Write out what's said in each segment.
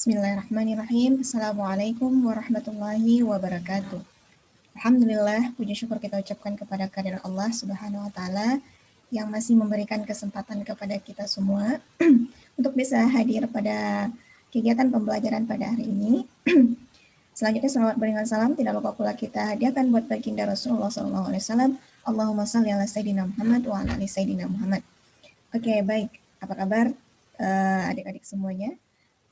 Bismillahirrahmanirrahim. Assalamualaikum warahmatullahi wabarakatuh. Alhamdulillah, puji syukur kita ucapkan kepada kehadirat Allah Subhanahu wa taala yang masih memberikan kesempatan kepada kita semua untuk bisa hadir pada kegiatan pembelajaran pada hari ini. Selanjutnya salawat berikan salam tidak lupa pula kita hadiahkan buat baginda Rasulullah SAW. Allahumma salli ala sayyidina Muhammad wa ala ali sayyidina Muhammad. Oke, baik. Apa kabar adik-adik semuanya?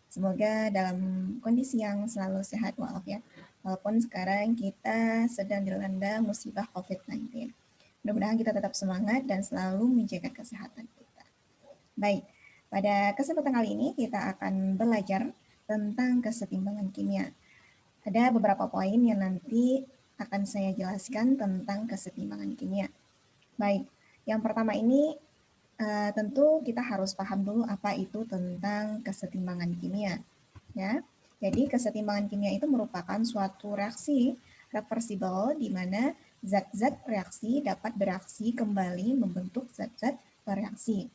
Semoga dalam kondisi yang selalu sehat walafiat. Walaupun sekarang kita sedang dilanda musibah COVID-19. Mudah-mudahan kita tetap semangat dan selalu menjaga kesehatan kita. Baik, pada kesempatan kali ini kita akan belajar tentang kesetimbangan kimia. Ada beberapa poin yang nanti akan saya jelaskan tentang kesetimbangan kimia. Baik, yang pertama ini tentu kita harus paham dulu apa itu tentang kesetimbangan kimia. Ya, jadi kesetimbangan kimia itu merupakan suatu reaksi reversibel di mana zat-zat reaksi dapat bereaksi kembali membentuk zat-zat bereaksi.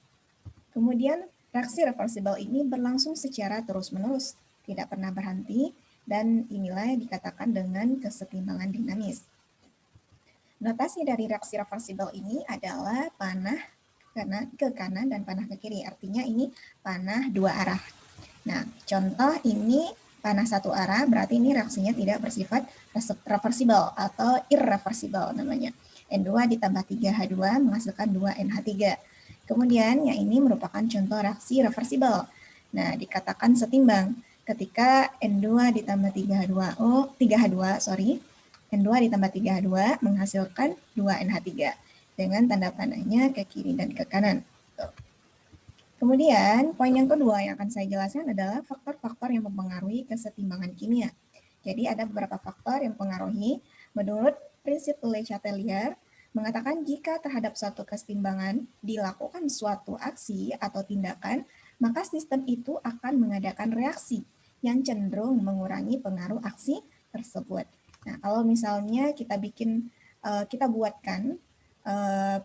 Kemudian reaksi reversibel ini berlangsung secara terus-menerus, tidak pernah berhenti, dan inilah yang dikatakan dengan kesetimbangan dinamis. Notasi dari reaksi reversibel ini adalah panah ke kanan dan panah ke kiri. Artinya ini panah dua arah. Nah, contoh ini panah satu arah, berarti ini reaksinya tidak bersifat reversibel atau irreversibel namanya. N2 ditambah 3H2 menghasilkan 2NH3. Kemudian yang ini merupakan contoh reaksi reversibel. Nah, dikatakan setimbang ketika N2 ditambah 3H2, N2 ditambah 3H2 menghasilkan 2NH3 dengan tanda panahnya ke kiri dan ke kanan. Kemudian, poin yang kedua yang akan saya jelaskan adalah faktor-faktor yang mempengaruhi kesetimbangan kimia. Jadi ada beberapa faktor yang mempengaruhi. Menurut prinsip Le Chatelier, mengatakan jika terhadap suatu kesetimbangan dilakukan suatu aksi atau tindakan, maka sistem itu akan mengadakan reaksi yang cenderung mengurangi pengaruh aksi tersebut. Nah, kalau misalnya kita buatkan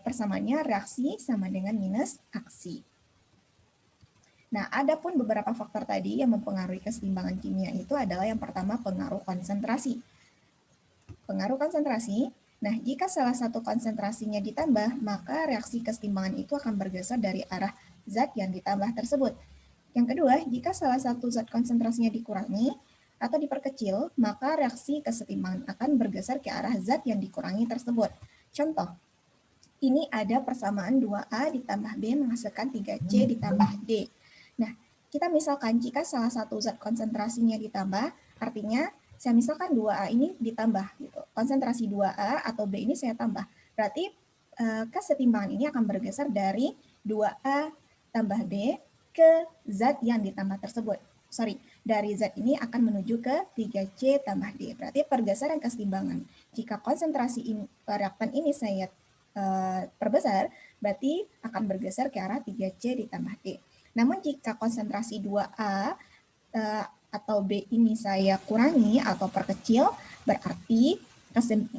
persamaannya reaksi sama dengan minus aksi. Nah, ada pun beberapa faktor tadi yang mempengaruhi kesetimbangan kimia itu adalah yang pertama pengaruh konsentrasi. Pengaruh konsentrasi, nah jika salah satu konsentrasinya ditambah, maka reaksi kesetimbangan itu akan bergeser dari arah zat yang ditambah tersebut. Yang kedua, jika salah satu zat konsentrasinya dikurangi atau diperkecil, maka reaksi kesetimbangan akan bergeser ke arah zat yang dikurangi tersebut. Contoh, ini ada persamaan 2A ditambah B menghasilkan 3C ditambah D. Nah, kita misalkan jika salah satu zat konsentrasinya ditambah, artinya saya misalkan 2A ini ditambah, gitu. Konsentrasi 2A atau B ini saya tambah. Berarti kesetimbangan ini akan bergeser dari 2A tambah B ke zat yang ditambah tersebut. Dari zat ini akan menuju ke 3C tambah D. Berarti pergeseran kesetimbangan. Jika konsentrasi reaktan ini saya perbesar, berarti akan bergeser ke arah 3C ditambah D. Namun jika konsentrasi 2A atau B ini saya kurangi atau perkecil, berarti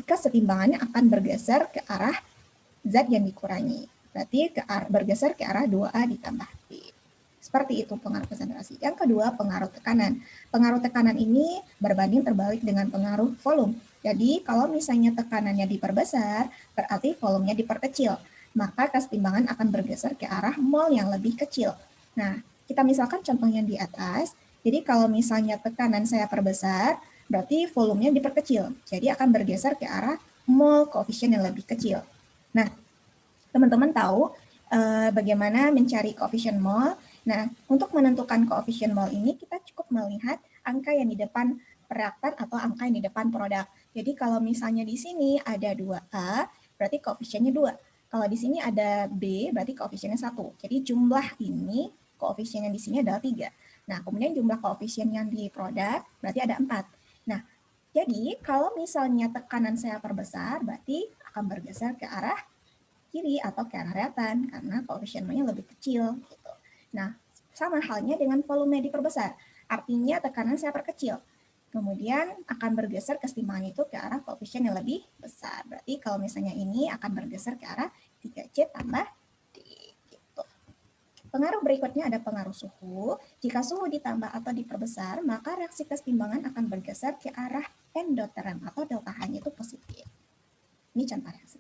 kesetimbangannya akan bergeser ke arah zat yang dikurangi. Berarti bergeser ke arah 2A ditambah D. Seperti itu pengaruh konsentrasi. Yang kedua, pengaruh tekanan. Pengaruh tekanan ini berbanding terbalik dengan pengaruh volume. Jadi kalau misalnya tekanannya diperbesar, berarti volumenya diperkecil. Maka kesetimbangan akan bergeser ke arah mol yang lebih kecil. Nah, kita misalkan contoh yang di atas. Jadi kalau misalnya tekanan saya perbesar, berarti volumenya diperkecil. Jadi akan bergeser ke arah mol koefisien yang lebih kecil. Nah, teman-teman tahu bagaimana mencari koefisien mol. Nah, untuk menentukan koefisien mol ini, kita cukup melihat angka yang di depan reaktan atau angka yang di depan produk. Jadi kalau misalnya di sini ada 2A, berarti koefisiennya 2. Kalau di sini ada B, berarti koefisiennya 1. Jadi jumlah ini, koefisien yang di sini adalah 3. Nah, kemudian jumlah koefisien yang di produk, berarti ada 4. Nah, jadi kalau misalnya tekanan saya perbesar, berarti akan bergeser ke arah kiri atau ke arah reaktan, karena koefisien molnya lebih kecil. Gitu. Nah, sama halnya dengan volume diperbesar. Artinya tekanan saya perkecil. Kemudian akan bergeser kesetimbangan itu ke arah koefisien yang lebih besar. Berarti kalau misalnya ini akan bergeser ke arah 3C tambah D. Gitu. Pengaruh berikutnya ada pengaruh suhu. Jika suhu ditambah atau diperbesar, maka reaksi kesetimbangan akan bergeser ke arah endoterm atau delta H-nya itu positif. Ini contoh reaksi.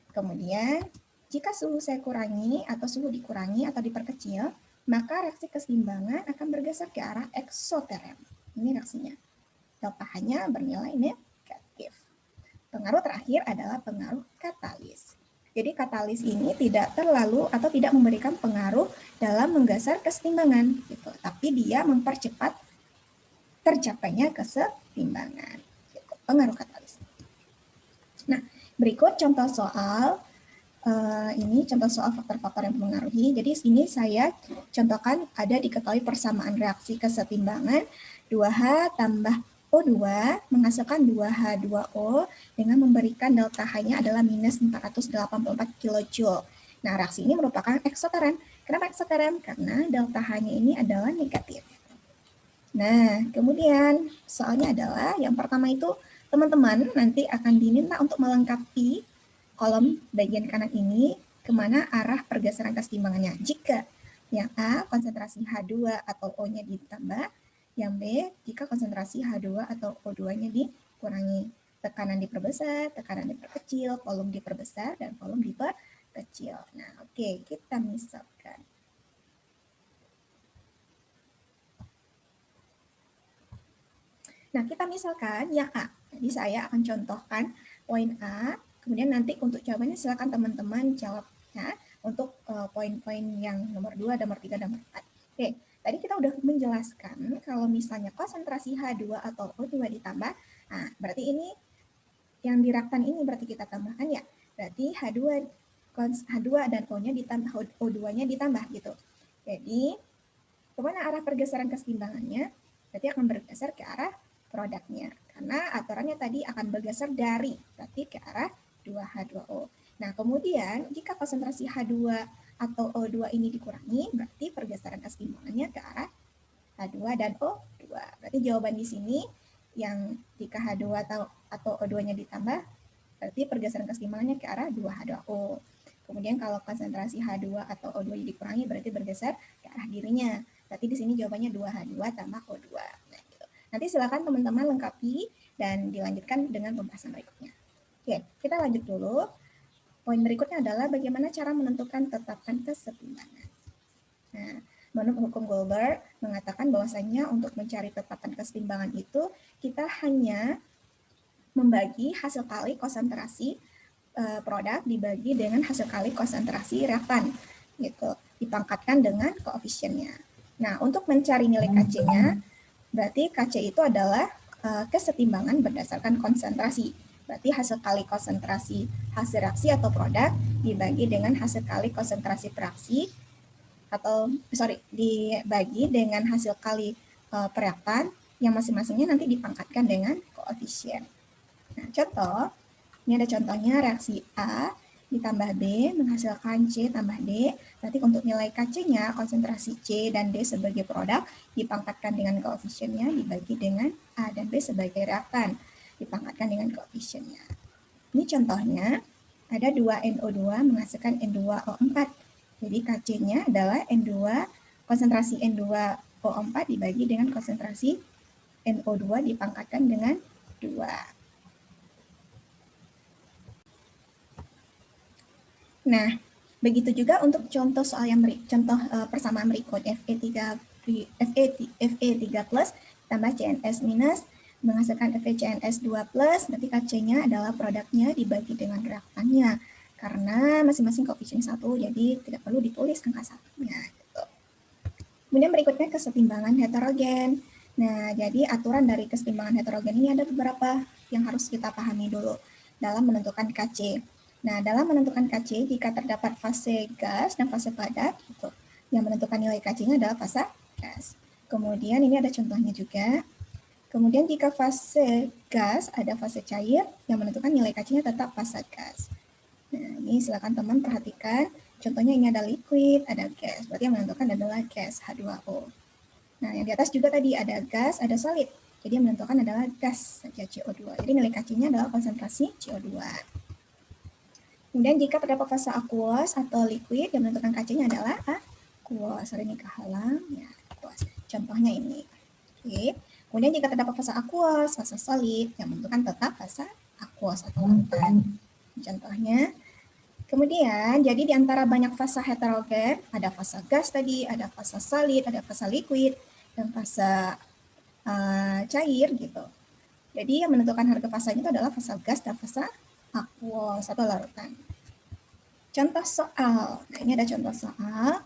Kemudian, jika suhu saya kurangi atau suhu dikurangi atau diperkecil, maka reaksi kesetimbangan akan bergeser ke arah eksoterm. Ini reaksinya. Delta H-nya bernilai negatif. Pengaruh terakhir adalah pengaruh katalis. Jadi katalis ini tidak terlalu atau tidak memberikan pengaruh dalam menggeser kesetimbangan, gitu. Tapi dia mempercepat tercapainya kesetimbangan. Gitu. Pengaruh katalis. Nah, berikut contoh soal ini contoh soal faktor-faktor yang mempengaruhi. Jadi sini saya contohkan ada diketahui persamaan reaksi kesetimbangan 2H tambah O2 menghasilkan 2H2O dengan memberikan delta H-nya adalah minus 484 kJ. Nah, reaksi ini merupakan eksoterm. Kenapa eksoterm? Karena delta H-nya ini adalah negatif. Nah, kemudian soalnya adalah yang pertama itu teman-teman nanti akan diminta untuk melengkapi kolom bagian kanan ini kemana arah pergeseran kesetimbangannya. Jika yang A konsentrasi H2 atau O-nya ditambah, yang B jika konsentrasi H2 atau O2-nya dikurangi. Tekanan diperbesar, tekanan diperkecil, kolom diperbesar, dan kolom diperkecil. Nah, oke, kita misalkan. Nah, kita misalkan yang A. Jadi saya akan contohkan poin A, kemudian nanti untuk jawabannya silakan teman-teman jawabnya untuk poin-poin yang nomor 2, nomor 3, nomor 4. Oke, tadi kita udah menjelaskan kalau misalnya konsentrasi H2 atau O2 ditambah, nah berarti ini yang di reaktan ini berarti kita tambahkan ya. Berarti H2 dan O-nya ditambah, O2-nya ditambah gitu. Jadi, kemana arah pergeseran kesetimbangannya? Berarti akan bergeser ke arah produknya. Karena aturannya tadi akan bergeser dari, berarti ke arah 2H2O. Nah, kemudian jika konsentrasi H2 atau O2 ini dikurangi, berarti pergeseran kesetimbangannya ke arah H2 dan O2. Berarti jawaban di sini yang jika H2 atau O2-nya ditambah, berarti pergeseran kesetimbangannya ke arah 2H2O. Kemudian kalau konsentrasi H2 atau O2 dikurangi, berarti bergeser ke arah dirinya. Berarti di sini jawabannya 2H2 tambah O2. Nah, gitu. Nanti silakan teman-teman lengkapi dan dilanjutkan dengan pembahasan berikutnya. Oke, kita lanjut dulu. Poin berikutnya adalah bagaimana cara menentukan tetapan kesetimbangan. Nah, menurut hukum Goldberg mengatakan bahwasanya untuk mencari tetapan kesetimbangan itu kita hanya membagi hasil kali konsentrasi produk dibagi dengan hasil kali konsentrasi reaktan gitu, dipangkatkan dengan koefisiennya. Nah, untuk mencari nilai KC-nya, berarti KC itu adalah kesetimbangan berdasarkan konsentrasi. Berarti hasil kali konsentrasi hasil reaksi atau produk dibagi dengan hasil kali konsentrasi fraksi atau dibagi dengan hasil kali pereaktan yang masing-masingnya nanti dipangkatkan dengan koefisien. Nah, contoh, ini ada contohnya reaksi A ditambah B menghasilkan C tambah D. Berarti untuk nilai KC-nya, konsentrasi C dan D sebagai produk dipangkatkan dengan koefisiennya dibagi dengan A dan B sebagai reaktan dipangkatkan dengan koefisiennya. Ini contohnya, ada 2NO2 menghasilkan N2O4. Jadi KC-nya adalah N2, konsentrasi N2O4 dibagi dengan konsentrasi NO2 dipangkatkan dengan 2. Nah, begitu juga untuk contoh soal yang persamaan berikut Fe3 plus tambah CNS minus menghasilkan FeCNS 2 plus, berarti KC-nya adalah produknya dibagi dengan reaktannya. Karena masing-masing koefisien 1, jadi tidak perlu ditulis angka satunya. Gitu. Kemudian berikutnya kesetimbangan heterogen. Nah, jadi aturan dari kesetimbangan heterogen ini ada beberapa yang harus kita pahami dulu dalam menentukan KC. Nah, dalam menentukan KC, jika terdapat fase gas dan fase padat, gitu, yang menentukan nilai KC-nya adalah fase gas. Kemudian ini ada contohnya juga. Kemudian jika fase gas, ada fase cair, yang menentukan nilai KC-nya tetap fase gas. Nah, ini silakan teman perhatikan. Contohnya ini ada liquid, ada gas. Berarti yang menentukan adalah gas H2O. Nah, yang di atas juga tadi ada gas, ada solid. Jadi yang menentukan adalah gas saja CO2. Jadi nilai KC-nya adalah konsentrasi CO2. Kemudian jika terdapat fase aqueous atau liquid, yang menentukan KC-nya adalah aquos, hari ini kehalang, ya, aquos. Contohnya ini. Oke. Kemudian jika terdapat fase aquos, fase solid, yang menentukan tetap fase aquos atau larutan. Contohnya, kemudian jadi di antara banyak fase heterogen, ada fase gas tadi, ada fase solid, ada fase liquid, dan fase cair gitu. Jadi yang menentukan harga fasanya itu adalah fase gas dan fase aquos atau larutan. Contoh soal. Nah, ini ada contoh soal.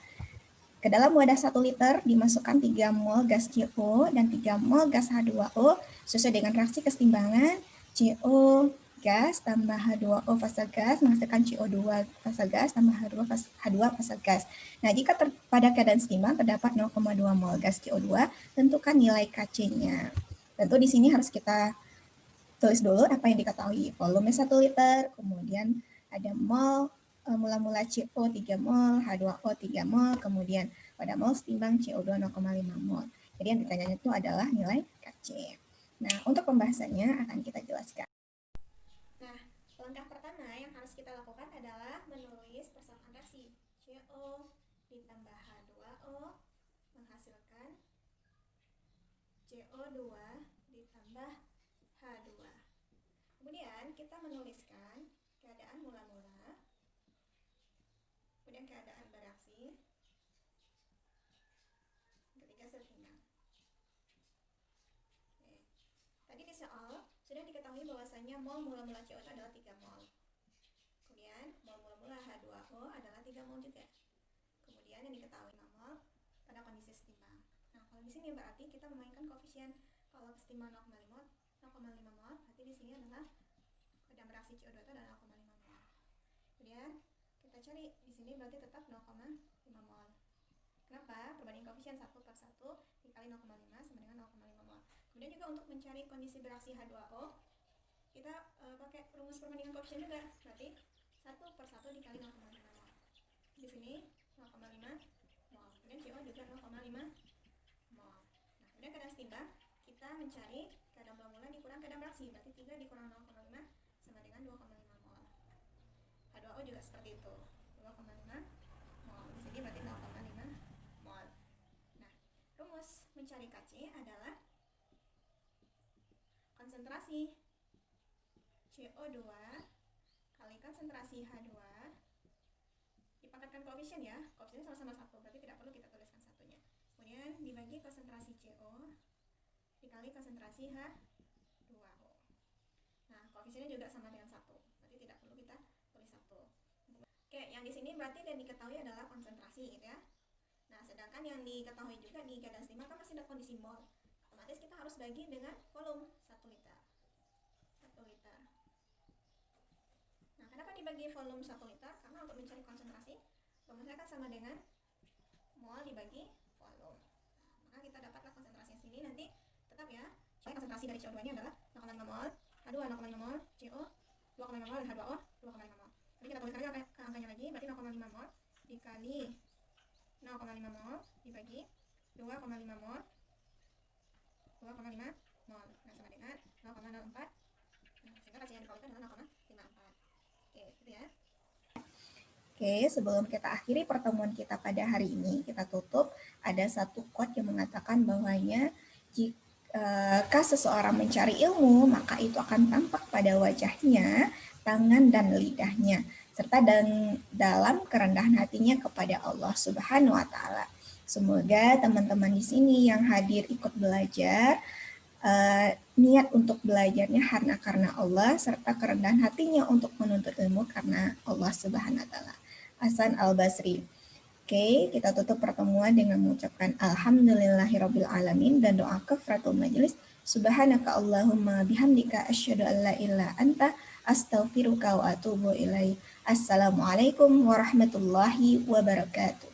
Ke dalam wadah 1 liter dimasukkan 3 mol gas CO dan 3 mol gas H2O sesuai dengan reaksi kesetimbangan CO gas tambah H2O fase gas menghasilkan CO2 fase gas tambah H2 fase gas. Nah, jika pada keadaan seimbang terdapat 0,2 mol gas CO2, tentukan nilai Kc-nya. Tentu di sini harus kita tulis dulu apa yang diketahui. Volume 1 liter, kemudian ada mol, mula-mula CO 3 mol, H2O 3 mol, kemudian pada mol setimbang CO2 0,5 mol. Jadi yang ditanyanya itu adalah nilai Kc. Nah, untuk pembahasannya akan kita jelaskan. Nah, langkah pertama yang harus kita lakukan adalah menulis persamaan reaksi. CO ditambah H2O menghasilkan CO2 ditambah H2. Kemudian kita menuliskan keadaan mula-mula, kemudian keadaan bereaksi, ketika setimbang. Oke. Tadi di soal sudah diketahui bahwasanya mol mula-mula CO itu adalah 3 mol. Kemudian mol mula-mula H2O adalah 3 mol juga. Kemudian yang diketahui 5 mol pada kondisi setimbang. Nah, kalau di sini berarti kita memainkan koefisien. Kalau setimbang 0,5 mol, berarti di sini adalah keadaan bereaksi CO2 itu adalah 0,5 mol. Kemudian kita cari di sini berarti tetap 0,5 mol. Kenapa? Perbandingan koefisien 1 per 1 dikali 0,5 sama dengan 0,5 mol. Kemudian juga untuk mencari kondisi bereaksi H2O, kita pakai rumus perbandingan koefisien juga. Berarti 1 per 1 dikali 0,5 mol. Di sini 0,5 mol. Kemudian CO juga 0,5 mol. Nah, kemudian keadaan setimbang, kita mencari keadaan mula-mula dikurang keadaan bereaksi. Berarti 3 dikurang 0,5 sama dengan 2,5 mol. H2O juga seperti itu. 2,5 mol. Di sini berarti 0,5 mol. Nah, rumus mencari Kc adalah konsentrasi CO2 kali konsentrasi H2 dipangkatkan koefisien ya. Koefisiennya sama-sama 1, berarti tidak perlu kita tuliskan satunya. Kemudian dibagi konsentrasi CO dikali konsentrasi H2O. Nah, koefisiennya juga sama dengan 1, berarti tidak perlu kita tulis 1. Oke, yang di sini berarti yang diketahui adalah konsentrasi gitu ya. Nah, sedangkan yang diketahui juga di keadaan setimbang kan masih ada kondisi mol. Otomatis kita harus bagi dengan volume 1 liter. 1 liter. Nah, kenapa dibagi volume 1 liter? Karena untuk mencari konsentrasi, rumusnya kan sama dengan mol dibagi volume. Nah, maka kita dapatlah konsentrasi sini nanti tetap ya. Soalnya konsentrasi dari CO2 ini adalah 0,5 mol, H2 0,5 mol, CO 2,5 mol, dan H2O 2,5 mol. Jadi kita tuliskan aja angkanya lagi, berarti 0,5 mol dikali 0,5 mol dibagi 2,5 mol 2,5 mol. Nah, sama dengan 0,04. Nah, sehingga Kc yang dikeluarkan adalah 0,54. Oke, gitu ya. Oke, sebelum kita akhiri pertemuan kita pada hari ini, kita tutup ada satu quote yang mengatakan bahwanya jika seseorang mencari ilmu, maka itu akan tampak pada wajahnya, tangan dan lidahnya, serta dalam kerendahan hatinya kepada Allah Subhanahu wa taala. Semoga teman-teman di sini yang hadir ikut belajar, niat untuk belajarnya karena Allah, serta kerendahan hatinya untuk menuntut ilmu karena Allah Subhanahu wa taala. Hasan Al-Basri. Oke, kita tutup pertemuan dengan mengucapkan alhamdulillahirabbil alamin dan doa kafaratul majelis. Subhanaka Allahumma bihamdika asyhadu an la ilaha anta astaghfiruka wa atubu ilaik. Assalamualaikum warahmatullahi wabarakatuh.